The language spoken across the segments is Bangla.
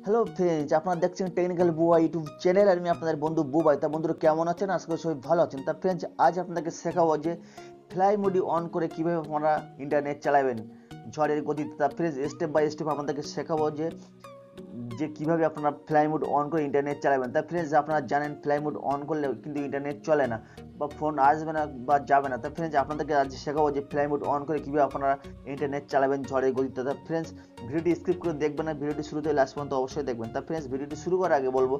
হ্যালো ফ্রেন্ডস, আপনারা দেখছেন টেকনিক্যাল বুবাই ইউটিউব চ্যানেল আর আমি আপনাদের বন্ধু বুবাই। তা বন্ধুরা কেমন আছেন? আজকে সবাই ভালো আছেন। তা ফ্রেন্ডস, আজ আপনাদেরকে শেখাবো যে ফ্লাই মোডি অন করে কিভাবে আপনারা ইন্টারনেট চালাবেন ঝড়ের গতিতে। তা ফ্রেন্ডস, স্টেপ বাই স্টেপ আপনাদেরকে শেখাবো যে কিভাবে আপনারা ফ্লাই মোড অন করে ইন্টারনেট চালাবেন। তা ফ্রেন্ডস, আপনারা জানেন ফ্লাই মোড অন করলে কিন্তু ইন্টারনেট চলে না বা ফোন আসবে না বা যাবে না। তা ফ্রেন্ডস, আপনাদেরকে আজ শেখাবো যে ফ্লাই মোড অন করে কিভাবে আপনারা ইন্টারনেট চালাবেন ঝড়ের গতিতে। তা ফ্রেন্ডস, ভিডিওটি স্কিপ করে দেখবেন না, ভিডিওটি শুরু থেকে লাস্ট পর্যন্ত অবশ্যই দেখবেন। তা ফ্রেন্ডস, ভিডিওটি শুরু করার আগে বলবো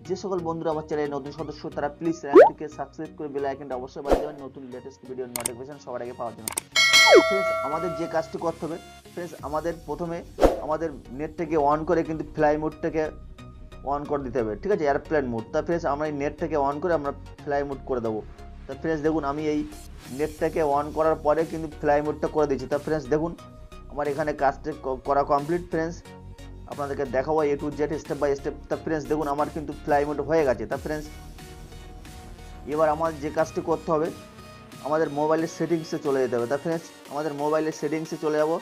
যে সকল বন্ধুরা আমার চ্যানেলে নতুন সদস্য তারা প্লিজ চ্যানেলটিকে সাবস্ক্রাইব করে বেল আইকনটা অবশ্যই বাজিয়ে দেবেন নতুন লেটেস্ট ভিডিও নোটিফিকেশন সবার আগে পাওয়ার জন্য। ফ্রেন্ডস, আমাদের যে কাজটি করতে হবে ফ্রেন্ডস, আমাদের প্রথমে আমাদের নেটটাকে অন করে কিন্তু ফ্লাই মোডটাকে অন করে দিতে হবে, ঠিক আছে, এয়ারপ্লেন মোড। তা ফ্রেন্ডস, আমরা এই নেটটাকে অন করে আমরা ফ্লাই মোড করে দেবো। তা ফ্রেন্ডস দেখুন, আমি এই নেটটাকে অন করার পরে কিন্তু ফ্লাই মোডটা করে দিচ্ছি। তা ফ্রেন্ডস দেখুন, আমার এখানে কাজটা করা কমপ্লিট। ফ্রেন্ডস, আপনাদেরকে দেখাবো A to Z step by step. তা ফ্রেন্ডস দেখুন, আমার কিন্তু ফ্লাই মোড হয়ে গেছে। তা ফ্রেন্ডস, এবার আমার যে কাজটি করতে হবে আমাদের মোবাইলের সেটিংসে চলে যেতে হবে। তা ফ্রেন্ডস, আমাদের মোবাইলের সেটিংসে চলে যাব।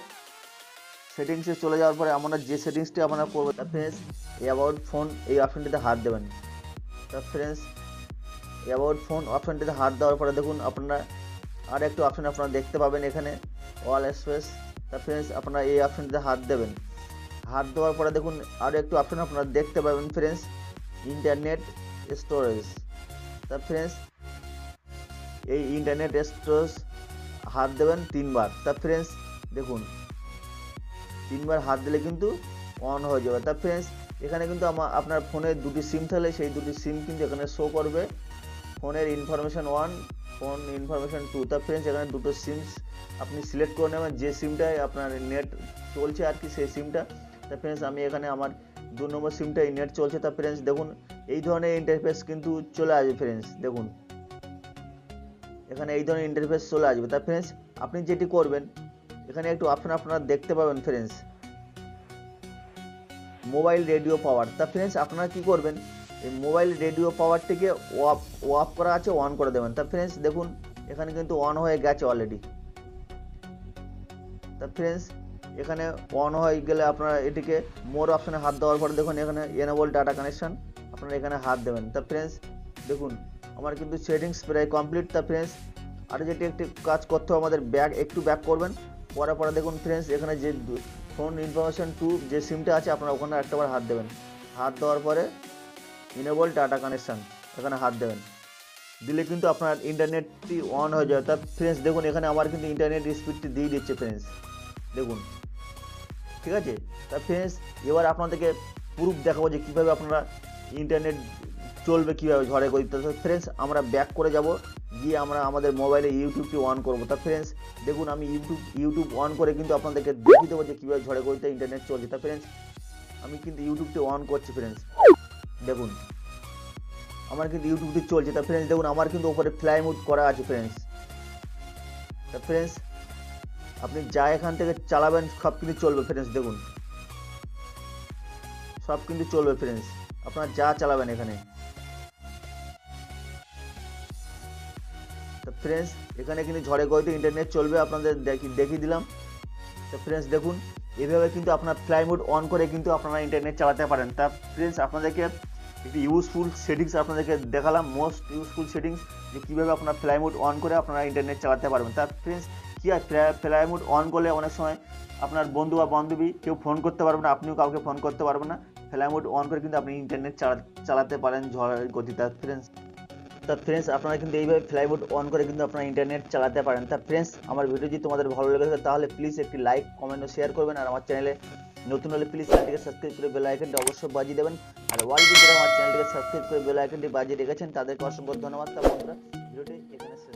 সেটিংসে চলে যাওয়ার পরে আমরা যে সেটিংসটি আপনারা করবো, তা ফ্রেন্ডস অ্যাবাউট ফোন এই অপশনটিতে হাত দেবেন। তা ফ্রেন্ডস, অ্যাবাউট ফোন অপশনটিতে হাত দেওয়ার পরে দেখুন আপনারা আর একটু অপশন আপনারা দেখতে পাবেন এখানে অল স্পেস। তা ফ্রেন্ডস, আপনারা এই অপশনটিতে হাত দেবেন। হাত দেওয়ার পরে দেখুন আর একটু অপশন আপনারা দেখতে পাবেন ফ্রেন্ডস ইন্টারনেট স্টোরেজ। তা ফ্রেন্ডস, এই ইন্টারনেট স্টোরেজ হাত দেবেন 3 বার। তা ফ্রেন্ডস দেখুন 3 বার হাত দিলে কিন্তু অন হয়ে যাবে। তা ফ্রেন্ডস, এখানে কিন্তু আপনার ফোনে দুটি সিম থাকলে সেই দুটি সিম কিন্তু এখানে শো করবে, ফোনের ইনফরমেশন 1, ফোন ইনফরমেশন 2। তা ফ্রেন্ডস, এখানে দুটো সিমস আপনি সিলেক্ট করে নেবেন যে সিমটায় আপনার নেট চলছে আর কি সেই সিমটা। তা ফ্রেন্ডস, আমি এখানে আমার 2 নম্বর সিমটাই নেট চলছে। তা ফ্রেন্ডস দেখুন, এই ধরনের ইন্টারফেস কিন্তু চলে আসবে। ফ্রেন্ডস দেখুন, এখানে এই ধরনের ইন্টারফেস চলে আসবে। তা ফ্রেন্ডস, আপনি যেটি করবেন এখানে একটু অপশন আপনারা দেখতে পাবেন ফ্রেন্ডস মোবাইল রেডিও পাওয়ার। তা ফ্রেন্ডস, আপনারা কি করবেন এই মোবাইল রেডিও পাওয়ারটিকে অফ করা আছে অন করে দেবেন। তা ফ্রেন্ডস দেখুন, এখানে কিন্তু অন হয়ে গেছে অলরেডি। তা ফ্রেন্ডস, এখানে অন হয়ে গেলে আপনারা এটিকে মোর অপশনে হাত দেওয়ার পরে দেখুন এখানে এনেবল ডাটা কানেকশন আপনারা এখানে হাত দেবেন। তা ফ্রেন্ডস দেখুন, আমার কিন্তু সেটিংস প্রায় কমপ্লিট। তা ফ্রেন্ডস, আর যেটি একটি কাজ করতে হবে আমাদের ব্যাক করবেন। পরে দেখুন ফ্রেন্ডস, এখানে যে ফোন ইনফরমেশন 2 যে সিমটা আছে আপনারা ওখানে একটাবার হাত দেবেন। হাত দেওয়ার পরে ইনেবল ডাটা কানেকশন এখানে হাত দেবেন, দিলে কিন্তু আপনার ইন্টারনেটটি অন হয়ে যাবে। তা ফ্রেন্ডস দেখুন, এখানে আমার কিন্তু ইন্টারনেট স্পিডটি দিয়ে দিচ্ছে ফ্রেন্ডস দেখুন, ঠিক আছে। তা ফ্রেন্ডস, এবার আপনাদেরকে প্রুফ দেখাবো যে কীভাবে আপনারা ইন্টারনেট চলবে কীভাবে ঝড়ে গতিতে। ফ্রেন্ডস, আমরা ব্যাক করে যাব, গিয়ে আমরা আমাদের মোবাইলে ইউটিউবটি অন করবো। তা ফ্রেন্ডস দেখুন, আমি ইউটিউব অন করে কিন্তু আপনাদেরকে দেখিয়ে দেবো যে কীভাবে ঝড়ে গতিতে ইন্টারনেট চলছে। তা ফ্রেন্ডস, আমি কিন্তু ইউটিউবটি অন করছি। ফ্রেন্ডস দেখুন, আমার কিন্তু ইউটিউবটি চলছে। তা ফ্রেন্ডস দেখুন, আমার কিন্তু ওপরে ফ্লাই মোড করা আছে ফ্রেন্ডস। তা ফ্রেন্ডস, আপনি যা এখান থেকে চালাবেন সব কিন্তু চলবে। ফ্রেন্ডস দেখুন, সব কিন্তু চলবে ফ্রেন্ডস, আপনারা যা চালাবেন এখানে। তো ফ্রেন্ডস, এখানে কিন্তু ঝড়ে গতিতে ইন্টারনেট চলবে আপনাদের দেখিয়ে দিলাম। তো ফ্রেন্ডস দেখুন, এভাবে কিন্তু আপনার ফ্লাই মোড অন করে কিন্তু আপনারা ইন্টারনেট চালাতে পারেন। তা ফ্রেন্ডস, আপনাদেরকে একটি ইউজফুল সেটিংস আপনাদেরকে দেখালাম, মোস্ট ইউজফুল সেটিংস যে কীভাবে আপনার ফ্লাই মোড অন করে আপনারা ইন্টারনেট চালাতে পারবেন। তা ফ্রেন্ডস, কী হয় ফ্লাই মোড অন করলে অনেক সময় আপনার বন্ধু বা বান্ধবী কেউ ফোন করতে পারবে না, আপনিও কাউকে ফোন করতে পারবেন না। ফ্লাই মোড অন করে কিন্তু আপনি ইন্টারনেট চালাতে পারেন ঝড়ের গতিতে। তা ফ্রেন্ডস, আপনারা কিন্তু এইভাবে ফ্লাই মোড অন করে কিন্তু আপনারা ইন্টারনেট চালাতে পারেন। তা ফ্রেন্ডস, আমার ভিডিও যদি তোমাদের ভালো লেগে তাহলে প্লিজ একটি লাইক কমেন্ট ও শেয়ার করবেন। আর আমার চ্যানেলে নতুন হলে প্লিজ চ্যানেলটিকে সাবস্ক্রাইব করে বেল আইকনটি অবশ্যই বাজিয়ে দেবেন। আর অলরেডি যারা আমার চ্যানেলটিকে সাবস্ক্রাইব করে বেল আইকনটি বাজিয়ে রেখেছেন তাদেরকে অসংখ্য ধন্যবাদ। তা বন্ধুরা, ভিডিওটি এখানে শেষ।